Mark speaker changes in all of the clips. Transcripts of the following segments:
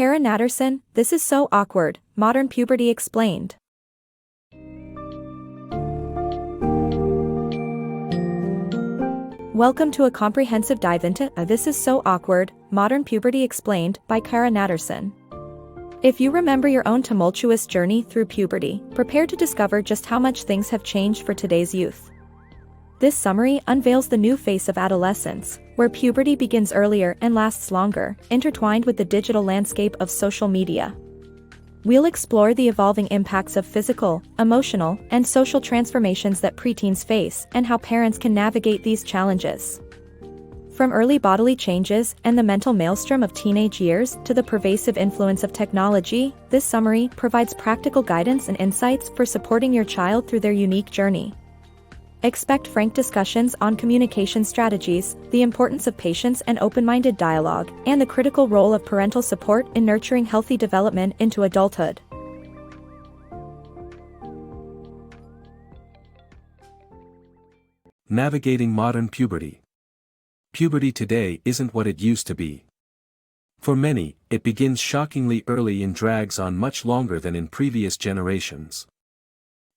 Speaker 1: Cara Natterson, This Is So Awkward, Modern Puberty Explained. Welcome to a comprehensive dive into This Is So Awkward, Modern Puberty Explained by Cara Natterson. If you remember your own tumultuous journey through puberty, prepare to discover just how much things have changed for today's youth. This summary unveils the new face of adolescence, where puberty begins earlier and lasts longer, intertwined with the digital landscape of social media. We'll explore the evolving impacts of physical, emotional, and social transformations that preteens face and how parents can navigate these challenges. From early bodily changes and the mental maelstrom of teenage years to the pervasive influence of technology, this summary provides practical guidance and insights for supporting your child through their unique journey. Expect frank discussions on communication strategies, the importance of patience and open-minded dialogue, and the critical role of parental support in nurturing healthy development into adulthood.
Speaker 2: Navigating modern puberty. Puberty today isn't what it used to be. For many, it begins shockingly early and drags on much longer than in previous generations.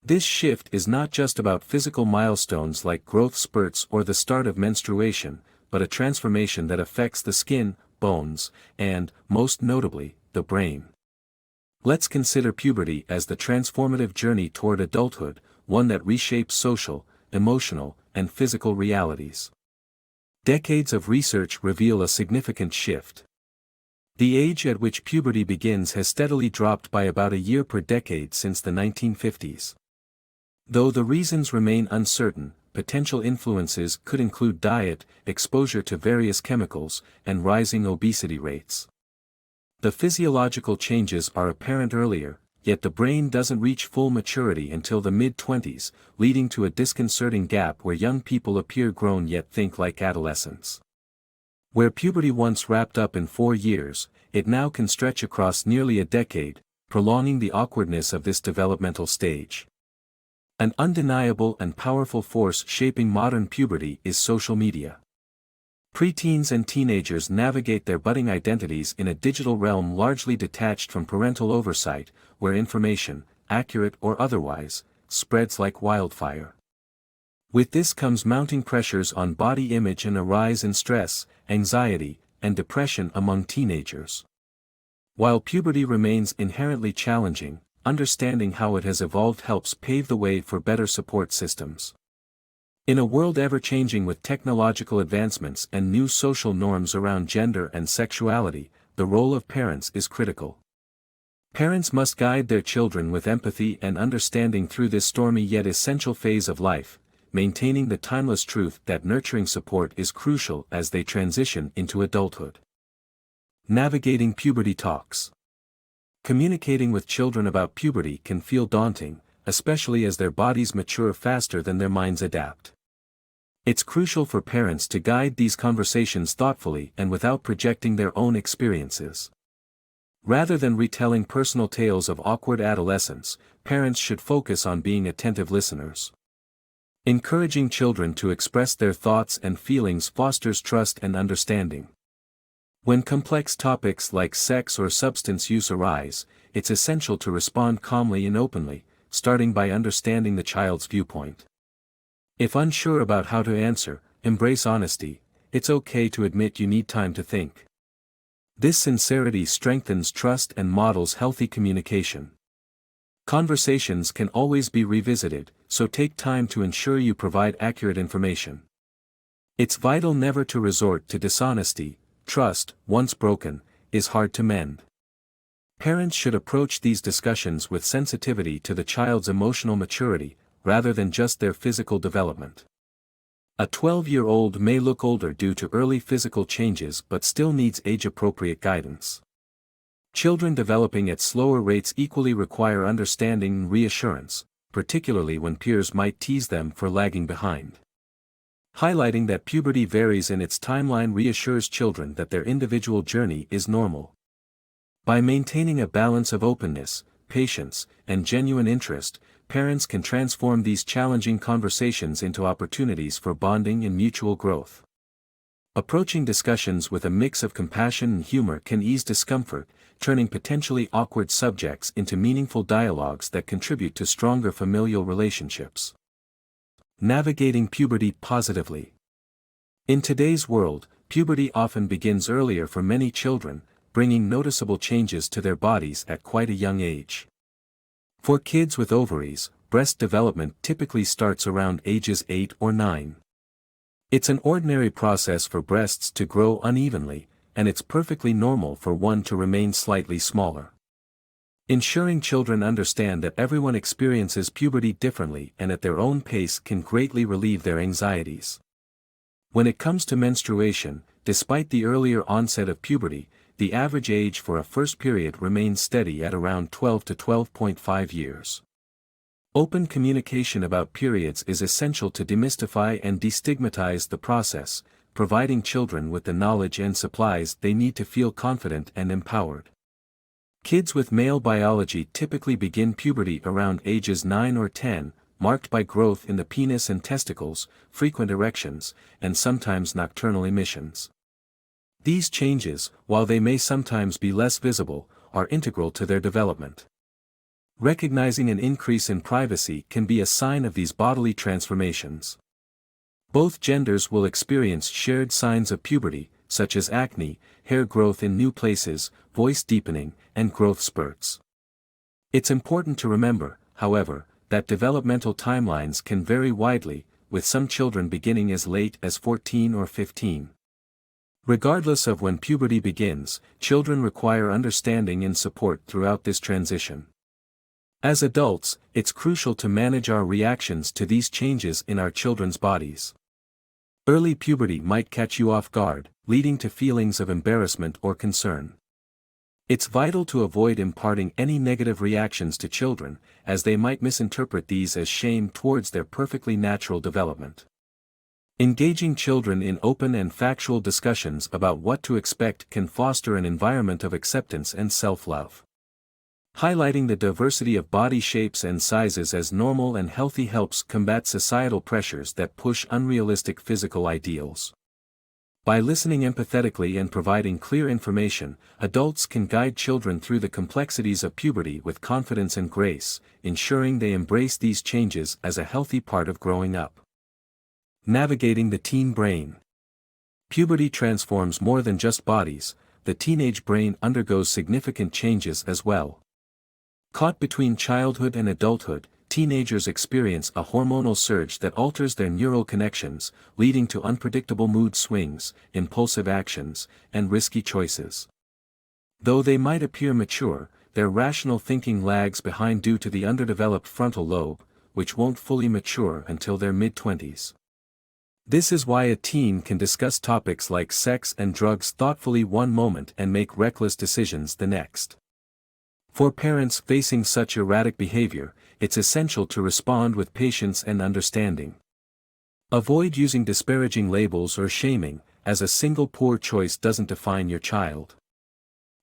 Speaker 2: This shift is not just about physical milestones like growth spurts or the start of menstruation, but a transformation that affects the skin, bones, and, most notably, the brain. Let's consider puberty as the transformative journey toward adulthood, one that reshapes social, emotional, and physical realities. Decades of research reveal a significant shift. The age at which puberty begins has steadily dropped by about a year per decade since the 1950s. Though the reasons remain uncertain, potential influences could include diet, exposure to various chemicals, and rising obesity rates. The physiological changes are apparent earlier, yet the brain doesn't reach full maturity until the mid-20s, leading to a disconcerting gap where young people appear grown yet think like adolescents. Where puberty once wrapped up in 4 years, it now can stretch across nearly a decade, prolonging the awkwardness of this developmental stage. An undeniable and powerful force shaping modern puberty is social media. Preteens and teenagers navigate their budding identities in a digital realm largely detached from parental oversight, where information, accurate or otherwise, spreads like wildfire. With this comes mounting pressures on body image and a rise in stress, anxiety, and depression among teenagers. While puberty remains inherently challenging, understanding how it has evolved helps pave the way for better support systems. In a world ever-changing with technological advancements and new social norms around gender and sexuality, the role of parents is critical. Parents must guide their children with empathy and understanding through this stormy yet essential phase of life, maintaining the timeless truth that nurturing support is crucial as they transition into adulthood. Navigating puberty talks. Communicating with children about puberty can feel daunting, especially as their bodies mature faster than their minds adapt. It's crucial for parents to guide these conversations thoughtfully and without projecting their own experiences. Rather than retelling personal tales of awkward adolescence, parents should focus on being attentive listeners. Encouraging children to express their thoughts and feelings fosters trust and understanding. When complex topics like sex or substance use arise, it's essential to respond calmly and openly, starting by understanding the child's viewpoint. If unsure about how to answer, embrace honesty. It's okay to admit you need time to think. This sincerity strengthens trust and models healthy communication. Conversations can always be revisited, so take time to ensure you provide accurate information. It's vital never to resort to dishonesty. Trust, once broken, is hard to mend. Parents should approach these discussions with sensitivity to the child's emotional maturity, rather than just their physical development. A 12-year-old may look older due to early physical changes but still needs age-appropriate guidance. Children developing at slower rates equally require understanding and reassurance, particularly when peers might tease them for lagging behind. Highlighting that puberty varies in its timeline reassures children that their individual journey is normal. By maintaining a balance of openness, patience, and genuine interest, parents can transform these challenging conversations into opportunities for bonding and mutual growth. Approaching discussions with a mix of compassion and humor can ease discomfort, turning potentially awkward subjects into meaningful dialogues that contribute to stronger familial relationships. Navigating puberty positively. In today's world, puberty often begins earlier for many children, bringing noticeable changes to their bodies at quite a young age. For kids with ovaries, breast development typically starts around ages 8 or 9. It's an ordinary process for breasts to grow unevenly, and it's perfectly normal for one to remain slightly smaller. Ensuring children understand that everyone experiences puberty differently and at their own pace can greatly relieve their anxieties. When it comes to menstruation, despite the earlier onset of puberty, the average age for a first period remains steady at around 12 to 12.5 years. Open communication about periods is essential to demystify and destigmatize the process, providing children with the knowledge and supplies they need to feel confident and empowered. Kids with male biology typically begin puberty around ages 9 or 10, marked by growth in the penis and testicles, frequent erections, and sometimes nocturnal emissions. These changes, while they may sometimes be less visible, are integral to their development. Recognizing an increase in privacy can be a sign of these bodily transformations. Both genders will experience shared signs of puberty, such as acne, hair growth in new places, voice deepening, and growth spurts. It's important to remember, however, that developmental timelines can vary widely, with some children beginning as late as 14 or 15. Regardless of when puberty begins, children require understanding and support throughout this transition. As adults, it's crucial to manage our reactions to these changes in our children's bodies. Early puberty might catch you off guard, leading to feelings of embarrassment or concern. It's vital to avoid imparting any negative reactions to children, as they might misinterpret these as shame towards their perfectly natural development. Engaging children in open and factual discussions about what to expect can foster an environment of acceptance and self-love. Highlighting the diversity of body shapes and sizes as normal and healthy helps combat societal pressures that push unrealistic physical ideals. By listening empathetically and providing clear information, adults can guide children through the complexities of puberty with confidence and grace, ensuring they embrace these changes as a healthy part of growing up. Navigating the teen brain. Puberty transforms more than just bodies, the teenage brain undergoes significant changes as well. Caught between childhood and adulthood, teenagers experience a hormonal surge that alters their neural connections, leading to unpredictable mood swings, impulsive actions, and risky choices. Though they might appear mature, their rational thinking lags behind due to the underdeveloped frontal lobe, which won't fully mature until their mid-20s. This is why a teen can discuss topics like sex and drugs thoughtfully one moment and make reckless decisions the next. For parents facing such erratic behavior, it's essential to respond with patience and understanding. Avoid using disparaging labels or shaming, as a single poor choice doesn't define your child.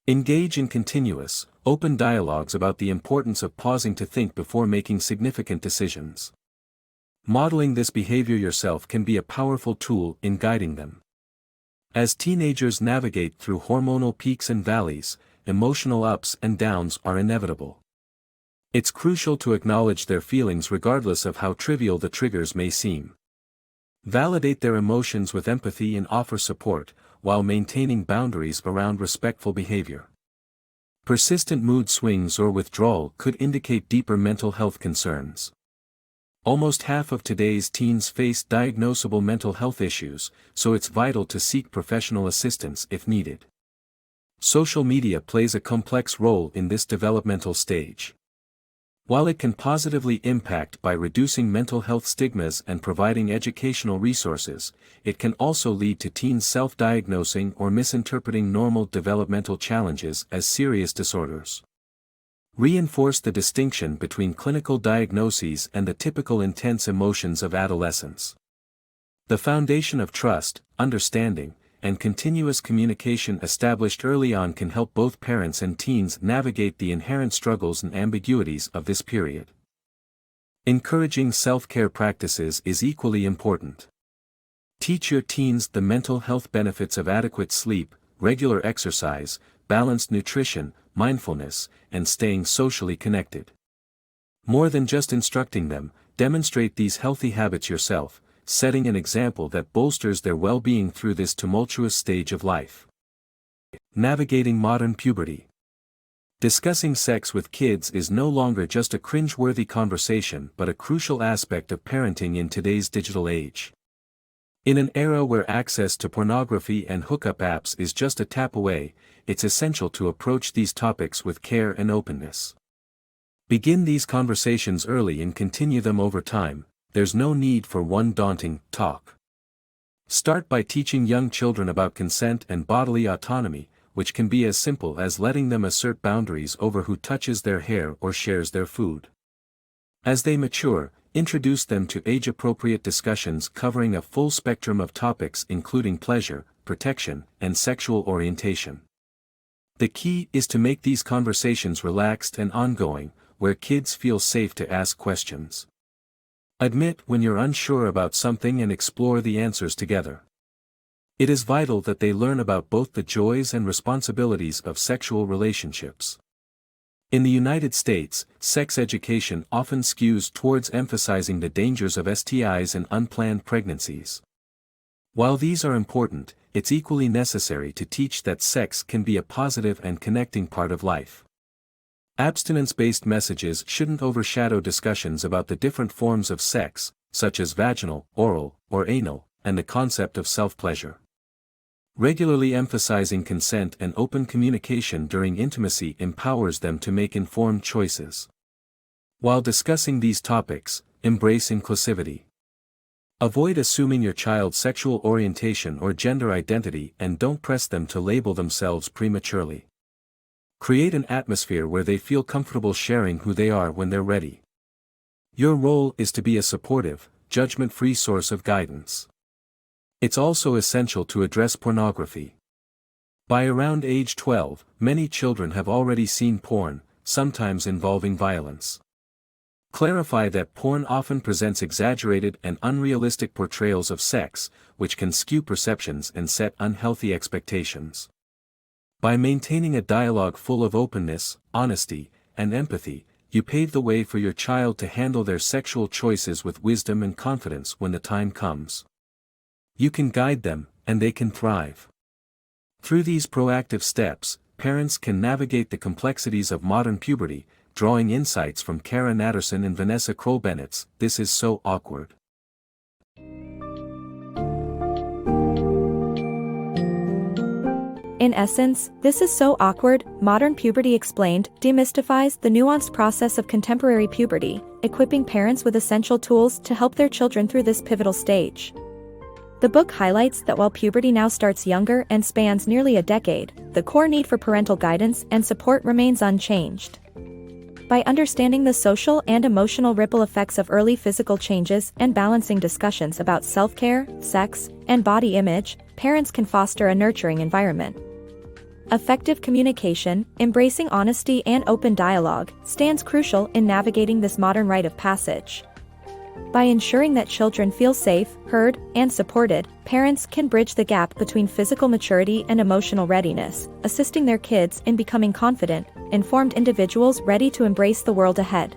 Speaker 2: Engage in continuous, open dialogues about the importance of pausing to think before making significant decisions. Modeling this behavior yourself can be a powerful tool in guiding them. As teenagers navigate through hormonal peaks and valleys, emotional ups and downs are inevitable. It's crucial to acknowledge their feelings regardless of how trivial the triggers may seem. Validate their emotions with empathy and offer support, while maintaining boundaries around respectful behavior. Persistent mood swings or withdrawal could indicate deeper mental health concerns. Almost half of today's teens face diagnosable mental health issues, so it's vital to seek professional assistance if needed. Social media plays a complex role in this developmental stage. While it can positively impact by reducing mental health stigmas and providing educational resources, it can also lead to teens self-diagnosing or misinterpreting normal developmental challenges as serious disorders. Reinforce the distinction between clinical diagnoses and the typical intense emotions of adolescence. The foundation of trust, understanding, and continuous communication established early on can help both parents and teens navigate the inherent struggles and ambiguities of this period. Encouraging self-care practices is equally important. Teach your teens the mental health benefits of adequate sleep, regular exercise, balanced nutrition, mindfulness, and staying socially connected. More than just instructing them, demonstrate these healthy habits yourself, setting an example that bolsters their well-being through this tumultuous stage of life. Navigating modern puberty. Discussing sex with kids is no longer just a cringe-worthy conversation but a crucial aspect of parenting in today's digital age. In an era where access to pornography and hookup apps is just a tap away, it's essential to approach these topics with care and openness. Begin these conversations early and continue them over time. There's no need for one daunting talk. Start by teaching young children about consent and bodily autonomy, which can be as simple as letting them assert boundaries over who touches their hair or shares their food. As they mature, introduce them to age-appropriate discussions covering a full spectrum of topics including pleasure, protection, and sexual orientation. The key is to make these conversations relaxed and ongoing, where kids feel safe to ask questions. Admit when you're unsure about something and explore the answers together. It is vital that they learn about both the joys and responsibilities of sexual relationships. In the United States, sex education often skews towards emphasizing the dangers of STIs and unplanned pregnancies. While these are important, it's equally necessary to teach that sex can be a positive and connecting part of life. Abstinence-based messages shouldn't overshadow discussions about the different forms of sex, such as vaginal, oral, or anal, and the concept of self-pleasure. Regularly emphasizing consent and open communication during intimacy empowers them to make informed choices. While discussing these topics, embrace inclusivity. Avoid assuming your child's sexual orientation or gender identity and don't press them to label themselves prematurely. Create an atmosphere where they feel comfortable sharing who they are when they're ready. Your role is to be a supportive, judgment-free source of guidance. It's also essential to address pornography. By around age 12, many children have already seen porn, sometimes involving violence. Clarify that porn often presents exaggerated and unrealistic portrayals of sex, which can skew perceptions and set unhealthy expectations. By maintaining a dialogue full of openness, honesty, and empathy, you pave the way for your child to handle their sexual choices with wisdom and confidence when the time comes. You can guide them, and they can thrive. Through these proactive steps, parents can navigate the complexities of modern puberty, drawing insights from Cara Natterson and Vanessa Kroll-Bennett's This Is So Awkward.
Speaker 1: In essence, This Is So Awkward, Modern Puberty Explained demystifies the nuanced process of contemporary puberty, equipping parents with essential tools to help their children through this pivotal stage. The book highlights that while puberty now starts younger and spans nearly a decade, the core need for parental guidance and support remains unchanged. By understanding the social and emotional ripple effects of early physical changes and balancing discussions about self-care, sex, and body image, parents can foster a nurturing environment. Effective communication, embracing honesty and open dialogue, stands crucial in navigating this modern rite of passage. By ensuring that children feel safe, heard, and supported, parents can bridge the gap between physical maturity and emotional readiness, assisting their kids in becoming confident, informed individuals ready to embrace the world ahead.